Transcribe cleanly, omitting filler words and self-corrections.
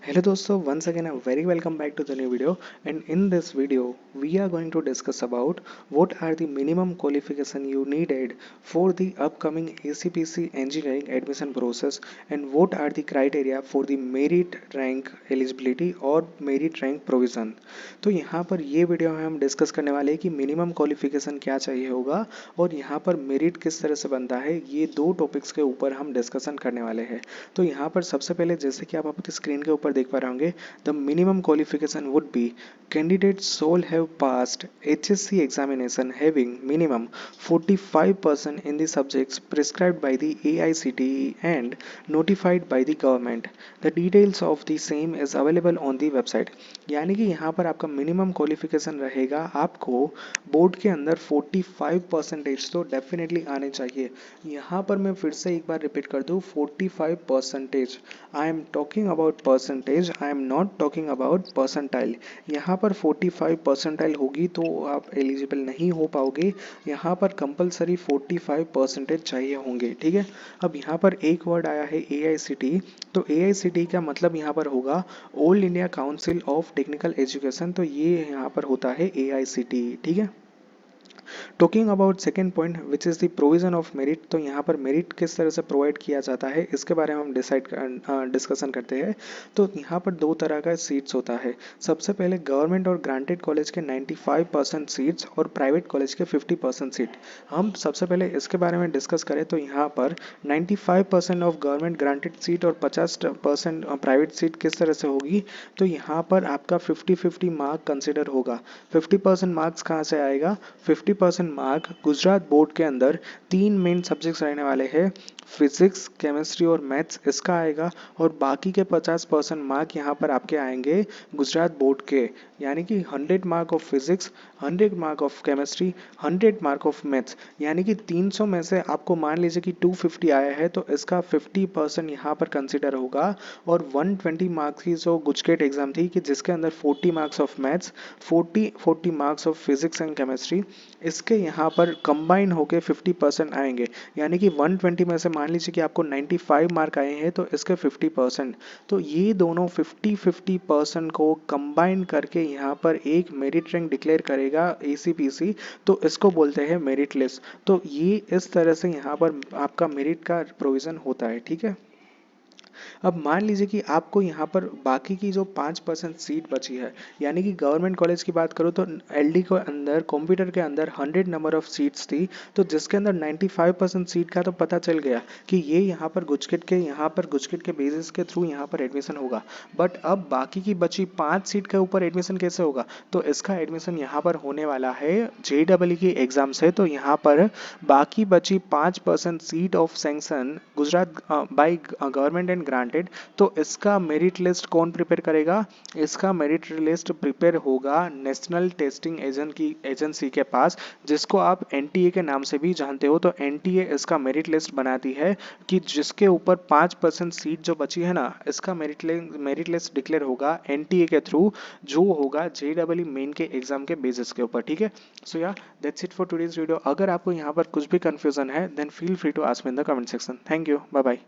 Hello दोस्तों, once again a very welcome back to the new video, and in this video we are going to discuss about what are the minimum qualification you needed for the upcoming ACPC engineering admission process and what are the criteria for the merit rank eligibility और merit rank provision। तो यहाँ पर ये video में हम discuss करने वाले हैं कि मिनिमम क्वालिफिकेशन क्या चाहिए होगा और यहाँ पर मेरिट किस तरह से बनता है। ये दो टॉपिक्स के ऊपर हम डिस्कशन करने वाले हैं। तो यहाँ पर सबसे पहले जैसे कि आप अपनी स्क्रीन के ऊपर देख पा रहे होंगे, the minimum qualification would be candidate should have passed HSC examination having minimum 45% in the subjects prescribed by the AICTE and notified by the government. The details of the same is available on the website। यानी कि यहाँ पर आपका minimum qualification रहेगा, आपको board के अंदर 45% तो डेफिनेटली आने चाहिए। यहाँ पर मैं फिर से एक बार रिपीट कर दूँ, 45%। I am talking about percentage, I am not talking about percentile. यहाँ पर 45 परसेंटाइल होगी तो आप एलिजिबल नहीं हो पाओगे। यहाँ पर कंपलसरी 45% चाहिए होंगे, ठीक है। अब यहाँ पर एक वर्ड आया है AICTE, तो AICTE का मतलब यहाँ पर होगा all India council of technical education, तो ये यहाँ पर होता है AICTE, ठीक है। Talking about second point which is the provision of merit, तो यहाँ पर मेरिट किस तरह से प्रोवाइड किया जाता है इसके बारे में हम डिस्कशन करते हैं। तो यहाँ पर दो तरह का सीट्स होता है। सबसे पहले गवर्नमेंट और ग्रांटेड कॉलेज के 95% सीट्स और प्राइवेट कॉलेज के 50% सीट। हम सबसे पहले इसके बारे में डिस्कस करें तो यहाँ पर 95% ऑफ गवर्नमेंट ग्रांटेड सीट और 50% प्राइवेट सीट किस तरह से होगी, तो यहाँ पर आपका 50-50 मार्क कंसिडर होगा। 50% मार्क्स कहाँ से आएगा, 50% मार्क गुजरात बोर्ड के अंदर तीन मेन सब्जेक्ट्स रहने वाले हैं, फिजिक्स, केमिस्ट्री और मैथ्स, इसका आएगा। और बाकी के 50% मार्क यहाँ पर आपके आएंगे गुजरात बोर्ड के, यानी कि 100 mark of physics, 100 mark of chemistry, 100 mark of maths. यानी कि 300 में से आपको मान लीजिए कि 250 आया है तो इसका 50% यहाँ पर कंसिडर होगा। और 120 मार्क्स की जो गुजकेट एग्जाम थी कि जिसके अंदर 40 marks of maths, 40 marks of physics and chemistry, इसके यहाँ पर कंबाइन होके 50% आएंगे। यानी कि 120 में से मान लीजिए कि आपको 95 मार्क आए हैं तो इसके 50%, तो ये दोनों 50-50% को कंबाइन करके यहाँ पर एक मेरिट रैंक डिक्लेयर करेगा ACPC, तो इसको बोलते हैं मेरिट लिस्ट। तो ये इस तरह से यहाँ पर आपका मेरिट का प्रोविज़न होता है, ठीक है। अब मान लीजिए कि आपको यहाँ पर बाकी की जो 5% सीट बची है, यानी कि गवर्नमेंट कॉलेज की बात करूँ तो LD के अंदर कंप्यूटर के अंदर 100 नंबर ऑफ सीट्स थी, तो जिसके अंदर 95% सीट का तो पता चल गया कि ये यहाँ पर गुजकेट के बेसिस के थ्रू यहाँ पर एडमिशन होगा। बट अब बाकी की बची 5 सीट के ऊपर एडमिशन कैसे होगा, तो इसका एडमिशन यहाँ पर होने वाला है JEE की एग्जाम से। तो यहाँ पर बाकी बची 5% seat of sanction Gujarat by government and granted, तो इसका मेरिट लिस्ट कौन प्रिपेयर करेगा, इसका मेरिट लिस्ट प्रिपेयर होगा नेशनल टेस्टिंग एजेंसी के पास, जिसको आप NTA के नाम से भी जानते हो। तो NTA इसका मेरिट लिस्ट बनाती है कि जिसके ऊपर 5% सीट जो बची है ना, इसका मेरिट लिस्ट डिक्लेयर होगा NTA के थ्रू, जो होगा JEE मेन के एग्जाम के बेसिस के ऊपर, ठीक है। So yeah that's it for today's video. अगर आपको यहाँ पर कुछ भी कंफ्यूजन है then feel free to ask me in the comment section. Thank you, bye bye.